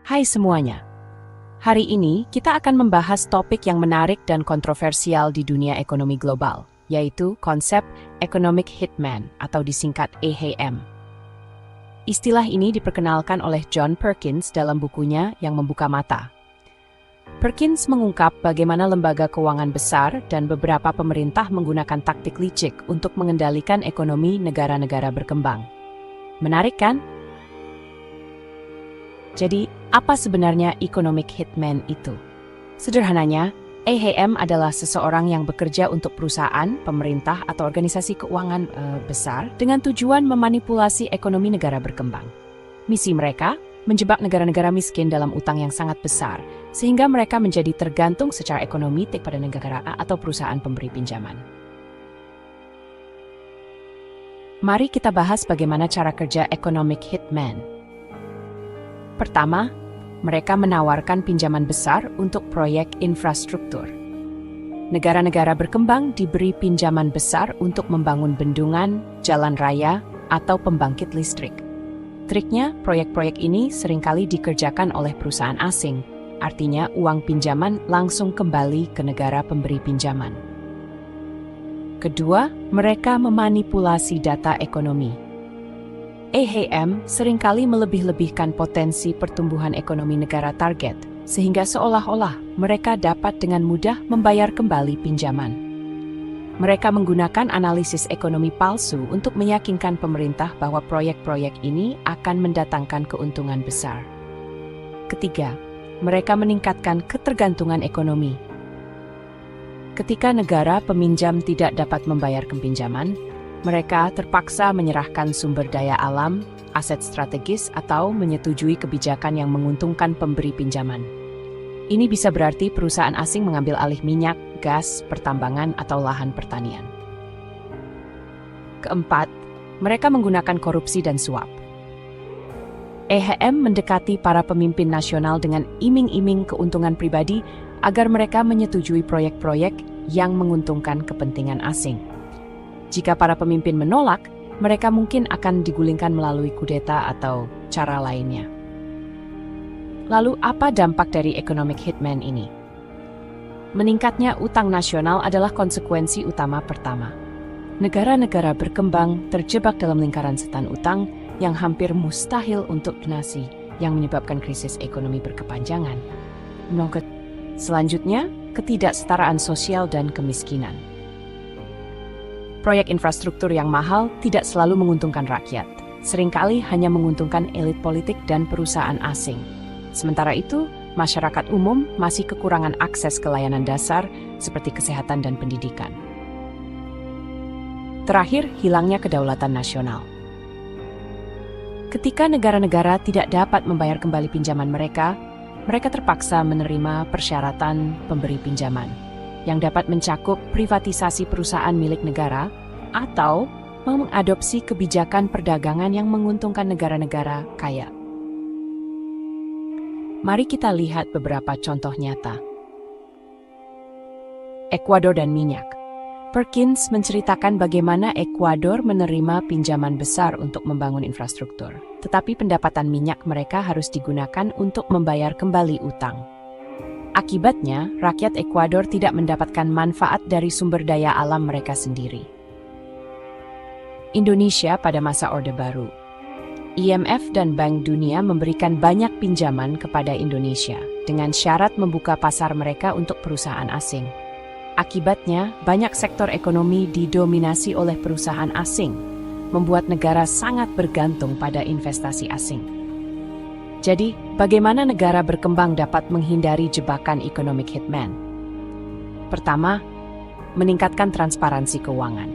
Hai semuanya, hari ini kita akan membahas topik yang menarik dan kontroversial di dunia ekonomi global, yaitu konsep Economic Hitman atau disingkat EHM. Istilah ini diperkenalkan oleh John Perkins dalam bukunya Yang Membuka Mata. Perkins mengungkap bagaimana lembaga keuangan besar dan beberapa pemerintah menggunakan taktik licik untuk mengendalikan ekonomi negara-negara berkembang. Menarik kan? Jadi, apa sebenarnya economic hitman itu? Sederhananya, EHM adalah seseorang yang bekerja untuk perusahaan, pemerintah, atau organisasi keuangan besar dengan tujuan memanipulasi ekonomi negara berkembang. Misi mereka menjebak negara-negara miskin dalam utang yang sangat besar, sehingga mereka menjadi tergantung secara ekonomi pada negara atau perusahaan pemberi pinjaman. Mari kita bahas bagaimana cara kerja economic hitman. Pertama, mereka menawarkan pinjaman besar untuk proyek infrastruktur. Negara-negara berkembang diberi pinjaman besar untuk membangun bendungan, jalan raya, atau pembangkit listrik. Triknya, proyek-proyek ini seringkali dikerjakan oleh perusahaan asing, artinya uang pinjaman langsung kembali ke negara pemberi pinjaman. Kedua, mereka memanipulasi data ekonomi. EHM seringkali melebih-lebihkan potensi pertumbuhan ekonomi negara target, sehingga seolah-olah mereka dapat dengan mudah membayar kembali pinjaman. Mereka menggunakan analisis ekonomi palsu untuk meyakinkan pemerintah bahwa proyek-proyek ini akan mendatangkan keuntungan besar. Ketiga, mereka meningkatkan ketergantungan ekonomi. Ketika negara peminjam tidak dapat membayar pinjaman, mereka terpaksa menyerahkan sumber daya alam, aset strategis, atau menyetujui kebijakan yang menguntungkan pemberi pinjaman. Ini bisa berarti perusahaan asing mengambil alih minyak, gas, pertambangan, atau lahan pertanian. Keempat, mereka menggunakan korupsi dan suap. EHM mendekati para pemimpin nasional dengan iming-iming keuntungan pribadi agar mereka menyetujui proyek-proyek yang menguntungkan kepentingan asing. Jika para pemimpin menolak, mereka mungkin akan digulingkan melalui kudeta atau cara lainnya. Lalu, apa dampak dari economic hitman ini? Meningkatnya utang nasional adalah konsekuensi utama pertama. Negara-negara berkembang terjebak dalam lingkaran setan utang yang hampir mustahil untuk lunasi, yang menyebabkan krisis ekonomi berkepanjangan. Selanjutnya, ketidaksetaraan sosial dan kemiskinan. Proyek infrastruktur yang mahal tidak selalu menguntungkan rakyat, seringkali hanya menguntungkan elit politik dan perusahaan asing. Sementara itu, masyarakat umum masih kekurangan akses ke layanan dasar seperti kesehatan dan pendidikan. Terakhir, hilangnya kedaulatan nasional. Ketika negara-negara tidak dapat membayar kembali pinjaman mereka terpaksa menerima persyaratan pemberi pinjaman, yang dapat mencakup privatisasi perusahaan milik negara atau mengadopsi kebijakan perdagangan yang menguntungkan negara-negara kaya. Mari kita lihat beberapa contoh nyata. Ekuador dan minyak. Perkins menceritakan bagaimana Ekuador menerima pinjaman besar untuk membangun infrastruktur, tetapi pendapatan minyak mereka harus digunakan untuk membayar kembali utang. Akibatnya, rakyat Ekuador tidak mendapatkan manfaat dari sumber daya alam mereka sendiri. Indonesia pada masa Orde Baru. IMF dan Bank Dunia memberikan banyak pinjaman kepada Indonesia dengan syarat membuka pasar mereka untuk perusahaan asing. Akibatnya, banyak sektor ekonomi didominasi oleh perusahaan asing, membuat negara sangat bergantung pada investasi asing. Jadi, bagaimana negara berkembang dapat menghindari jebakan economic hitman? Pertama, meningkatkan transparansi keuangan.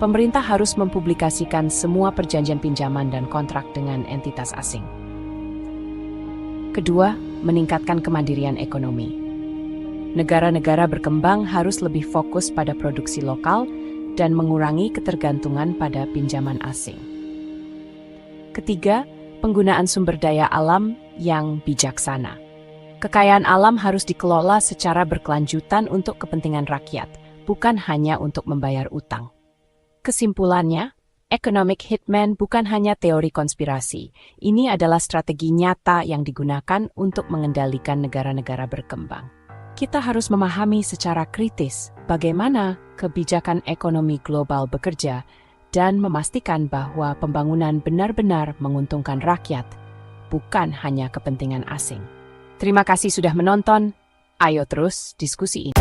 Pemerintah harus mempublikasikan semua perjanjian pinjaman dan kontrak dengan entitas asing. Kedua, meningkatkan kemandirian ekonomi. Negara-negara berkembang harus lebih fokus pada produksi lokal dan mengurangi ketergantungan pada pinjaman asing. Ketiga, penggunaan sumber daya alam yang bijaksana. Kekayaan alam harus dikelola secara berkelanjutan untuk kepentingan rakyat, bukan hanya untuk membayar utang. Kesimpulannya, Economic Hitman bukan hanya teori konspirasi. Ini adalah strategi nyata yang digunakan untuk mengendalikan negara-negara berkembang. Kita harus memahami secara kritis bagaimana kebijakan ekonomi global bekerja dan memastikan bahwa pembangunan benar-benar menguntungkan rakyat, bukan hanya kepentingan asing. Terima kasih sudah menonton. Ayo terus diskusi ini.